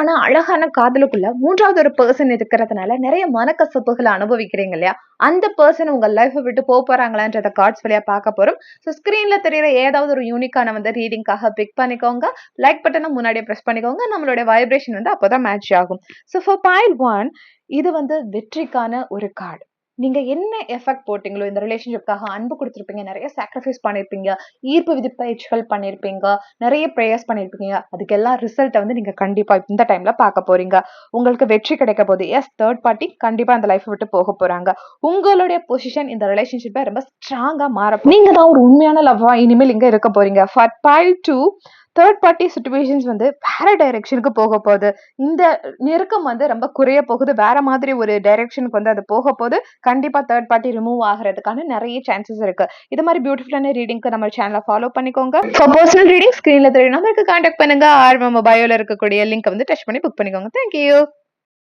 உண்மையான அழகான காதலுக்குள்ள மூன்றாவது ஒரு பர்சன் இருக்கிறதுனால நிறைய மனக்கசப்புகளை அனுபவிக்கிறீங்க இல்லையா? அந்த பர்சன் உங்க லைஃப் விட்டு போறாங்களான்றத கார்ட்ஸ் வழியா பார்க்க போறோம். ஸோ ஸ்கிரீன்ல தெரியுற ஏதாவது ஒரு யூனிக்கான ரீடிங்காக பிக் பண்ணிக்கோங்க. லைக் பட்டனை முன்னாடியே பிரஸ் பண்ணிக்கோங்க. நம்மளுடைய வைப்ரேஷன் அப்போதான் மேட்ச் ஆகும். ஸோ ஃபார் பைல் 1 இது வெற்றிக்கான ஒரு கார்டு. நீங்க என்ன எஃபெக்ட் போட்டீங்களோ இந்த ரிலேஷன்ஷிப்காக அன்பு கொடுத்துருப்பீங்க, நிறைய சாக்ரிஃபைஸ் பண்ணிருப்பீங்க, ஈர்ப்பு விதிப்பயிற்சிகள் பண்ணிருப்பீங்க, நிறைய ப்ரேயர்ஸ் பண்ணிருப்பீங்க. அதுக்கெல்லாம் ரிசல்ட்டை நீங்க கண்டிப்பா இந்த டைம்ல பார்க்க போறீங்க. உங்களுக்கு வெற்றி கிடைக்க போகுது. எஸ், தேர்ட் பார்ட்டி கண்டிப்பா அந்த லைஃப் விட்டு போக போறாங்க. உங்களுடைய பொசிஷன் இந்த ரிலேஷன்ஷிப்பை ரொம்ப ஸ்ட்ராங்கா மாற நீங்க தான் ஒரு உண்மையான லவ்வா இனிமேல் இங்க இருக்க போறீங்க. For file 2 third party situations வேற டைரக்ஷனுக்கு போக போகுது. இந்த நெருக்கம் ரொம்ப குறைய போகுது. வேற மாதிரி ஒரு டைரக்ஷனுக்கு அது போக போகுது. கண்டிப்பா தேர்ட் பார்ட்டி ரிமூவ் ஆகிறதுக்கான நிறைய சான்சஸ் இருக்கு. இது மாதிரி பியூட்டிஃபுல்லான ரீடிங்க்கு நம்ம சேனலை ஃபாலோ பண்ணிக்கோங்க. ஃபார் பர்சனல் ரீடிங் ஸ்கிரீன்ல தெரியும் நம்பருக்கு கான்டாக்ட் பண்ணுங்க. ஆர் நம்ம பயோல இருக்கக்கூடிய லிங்க் டச் பண்ணி புக் பண்ணிக்கோங்க. தேங்க்யூ.